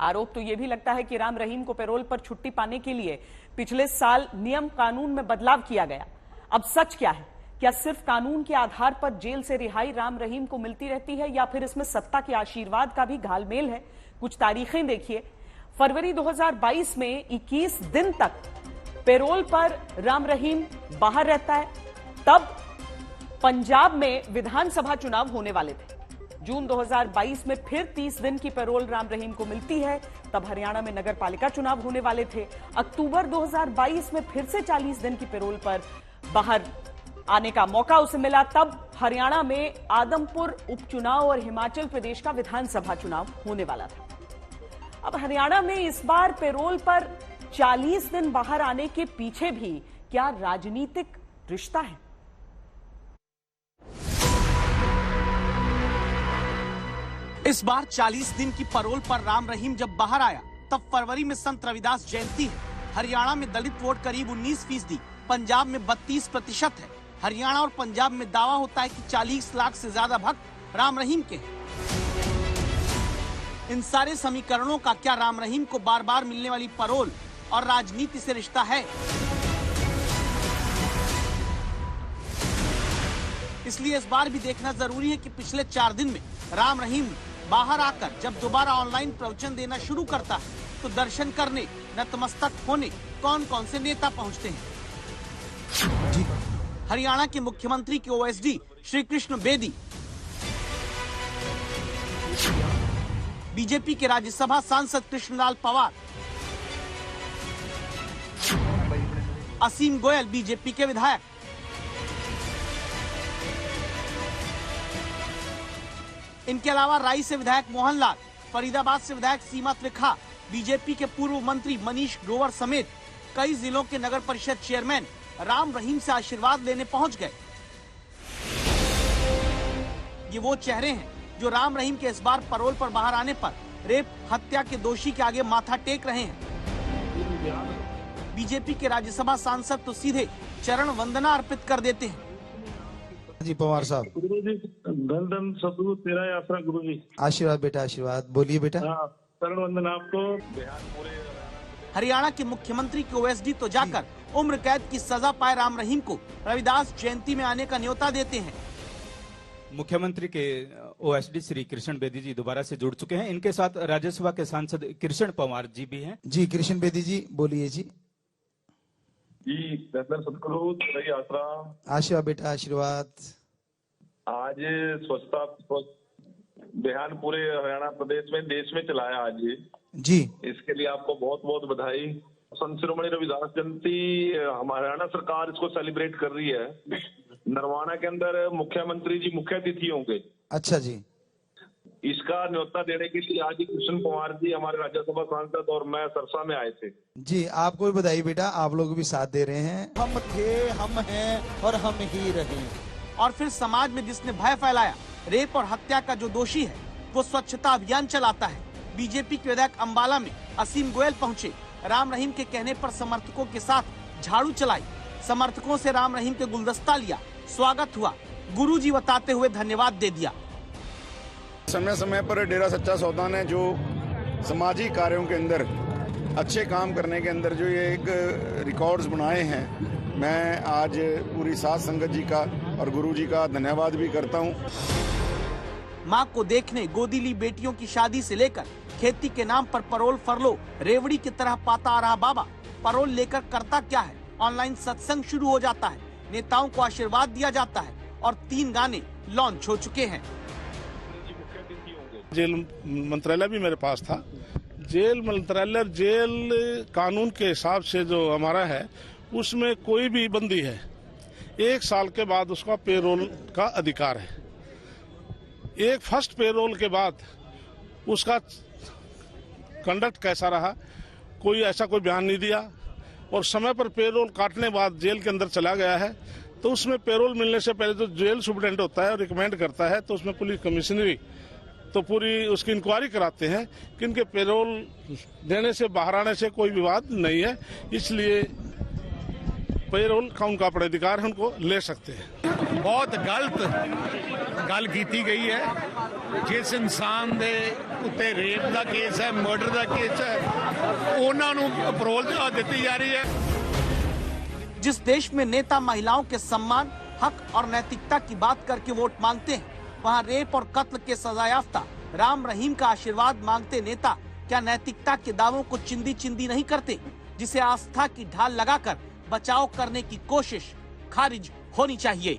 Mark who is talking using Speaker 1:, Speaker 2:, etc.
Speaker 1: आरोप तो यह भी लगता है कि राम रहीम को पैरोल पर छुट्टी पाने के लिए पिछले साल नियम कानून में बदलाव किया गया। अब सच क्या है? क्या सिर्फ कानून के आधार पर जेल से रिहाई राम रहीम को मिलती रहती है या फिर इसमें सत्ता के आशीर्वाद का भी घालमेल है? कुछ तारीखें देखिए। फरवरी 2022 में 21 दिन तक पैरोल पर राम रहीम बाहर रहता है। तब पंजाब में विधानसभा चुनाव होने वाले थे। जून 2022 में फिर 30 दिन की पैरोल राम रहीम को मिलती है। तब हरियाणा में नगर पालिका चुनाव होने वाले थे। अक्टूबर 2022 में फिर से 40 दिन की पैरोल पर बाहर आने का मौका उसे मिला। तब हरियाणा में आदमपुर उपचुनाव और हिमाचल प्रदेश का विधानसभा चुनाव होने वाला था। अब हरियाणा में इस बार पैरोल पर 40 दिन बाहर आने के पीछे भी क्या राजनीतिक रिश्ता है?
Speaker 2: इस बार 40 दिन की पैरोल पर राम रहीम जब बाहर आया तब फरवरी में संत रविदास जयंती है। हरियाणा में दलित वोट करीब 19%, पंजाब में 32% है। हरियाणा और पंजाब में दावा होता है कि 40 लाख से ज्यादा भक्त राम रहीम के हैं। इन सारे समीकरणों का क्या राम रहीम को बार बार मिलने वाली पैरोल और राजनीति से रिश्ता है? इसलिए इस बार भी देखना जरूरी है कि पिछले 4 दिन में राम रहीम बाहर आकर जब दोबारा ऑनलाइन प्रवचन देना शुरू करता है तो दर्शन करने, नतमस्तक होने कौन कौन से नेता पहुंचते हैं। हरियाणा के मुख्यमंत्री के ओएसडी श्री कृष्ण बेदी, बीजेपी के राज्यसभा सांसद कृष्णलाल पवार, असीम गोयल बीजेपी के विधायक, इनके अलावा राई से विधायक मोहनलाल, फरीदाबाद से विधायक सीमा त्रिखा, बीजेपी के पूर्व मंत्री मनीष ग्रोवर समेत कई जिलों के नगर परिषद चेयरमैन राम रहीम से आशीर्वाद लेने पहुंच गए। ये वो चेहरे हैं जो राम रहीम के इस बार पैरोल पर बाहर आने पर रेप हत्या के दोषी के आगे माथा टेक रहे हैं। बीजेपी के राज्यसभा सांसद तो सीधे चरण वंदना अर्पित कर देते हैं।
Speaker 3: जी पवार साहब।
Speaker 4: गुरु जी धन धन सतगुरु तेरा यात्रा गुरु जी।
Speaker 3: आशीर्वाद बेटा, आशीर्वाद। बोलिए बेटा।
Speaker 4: चरण वंदन आपको।
Speaker 2: हरियाणा के मुख्यमंत्री के ओएसडी तो जाकर उम्र कैद की सजा पाए राम रहीम को रविदास जयंती में आने का न्योता देते हैं।
Speaker 5: मुख्यमंत्री के ओएसडी श्री कृष्ण बेदी जी दोबारा से जुड़ चुके हैं। इनके साथ राज्यसभा के सांसद कृष्ण पवार जी भी हैं।
Speaker 3: जी कृष्ण बेदी जी बोलिए जी।
Speaker 4: जी सतगुरु तेरा यात्रा।
Speaker 3: आशीर्वाद बेटा, आशीर्वाद।
Speaker 4: आज स्वच्छता अभियान पूरे हरियाणा प्रदेश में, देश में चलाया आज
Speaker 3: जी।
Speaker 4: इसके लिए आपको बहुत बहुत बधाई। संत शिरोमणि रविदास जयंती हरियाणा सरकार इसको सेलिब्रेट कर रही है। नरवाना के अंदर मुख्यमंत्री जी मुख्य अतिथि होंगे।
Speaker 3: अच्छा जी।
Speaker 4: इसका न्योता देने के लिए आज कृष्ण पवार जी हमारे राज्यसभा सांसद और मैं सरसा में आए थे।
Speaker 3: जी आपको भी बधाई बेटा, आप लोग भी साथ दे रहे हैं।
Speaker 6: हम थे, हम हैं और हम ही रहे।
Speaker 2: और फिर समाज में जिसने भय फैलाया, रेप और हत्या का जो दोषी है वो स्वच्छता अभियान चलाता है। बीजेपी के विधायक अंबाला में असीम गोयल पहुंचे। राम रहीम के कहने पर समर्थकों के साथ झाड़ू चलाई। समर्थकों से राम रहीम के गुलदस्ता लिया, स्वागत हुआ। गुरुजी बताते हुए धन्यवाद दे दिया।
Speaker 7: समय समय पर डेरा सच्चा सौदा ने जो सामाजिक कार्यों के अंदर अच्छे काम करने के अंदर जो ये एक रिकॉर्ड्स बनाए हैं, मैं आज पूरी साध संगत जी का और गुरु जी का धन्यवाद भी करता हूँ।
Speaker 2: माँ को देखने गोदी ली बेटियों की शादी से लेकर खेती के नाम पर पैरोल फरलो रेवड़ी की तरह पाता आ रहा बाबा पैरोल लेकर करता क्या है? ऑनलाइन सत्संग शुरू हो जाता है, नेताओं को आशीर्वाद दिया जाता है और 3 गाने लॉन्च हो चुके हैं।
Speaker 8: जेल मंत्रालय भी मेरे पास था। जेल मंत्रालय जेल कानून के हिसाब से जो हमारा है उसमें कोई भी बंदी है 1 साल के बाद उसका पेरोल का अधिकार है। एक फर्स्ट पेरोल के बाद उसका कंडक्ट कैसा रहा, कोई ऐसा कोई बयान नहीं दिया और समय पर पेरोल काटने बाद जेल के अंदर चला गया है तो उसमें पेरोल मिलने से पहले जो जेल सुप्रिटेंडेंट होता है और रिकमेंड करता है तो उसमें पुलिस कमिश्नरी तो पूरी उसकी इंक्वायरी कराते हैं कि इनके पेरोल देने से बाहर आने से कोई विवाद नहीं है, इसलिए पेरोल का उनका अधिकार है, उनको ले सकते हैं।
Speaker 9: बहुत गलत गल की गई है। जिस इंसान दे ਉੱਤੇ ਰੇਪ ਦਾ ਕੇਸ ਹੈ, ਮਰਡਰ ਦਾ ਕੇਸ ਹੈ, ਉਹਨਾਂ ਨੂੰ ਪਰੋਲ ਦਿੱਤੀ ਜਾ ਰਹੀ ਹੈ।
Speaker 2: जिस देश में नेता महिलाओं के सम्मान, हक और नैतिकता की बात करके वोट मांगते हैं, वहां रेप और कत्ल के सजायाफ्ता राम रहीम का आशीर्वाद मांगते नेता क्या नैतिकता के दावों को चिंदी चिंदी नहीं करते, जिसे आस्था की ढाल लगाकर बचाव करने की कोशिश खारिज होनी चाहिए।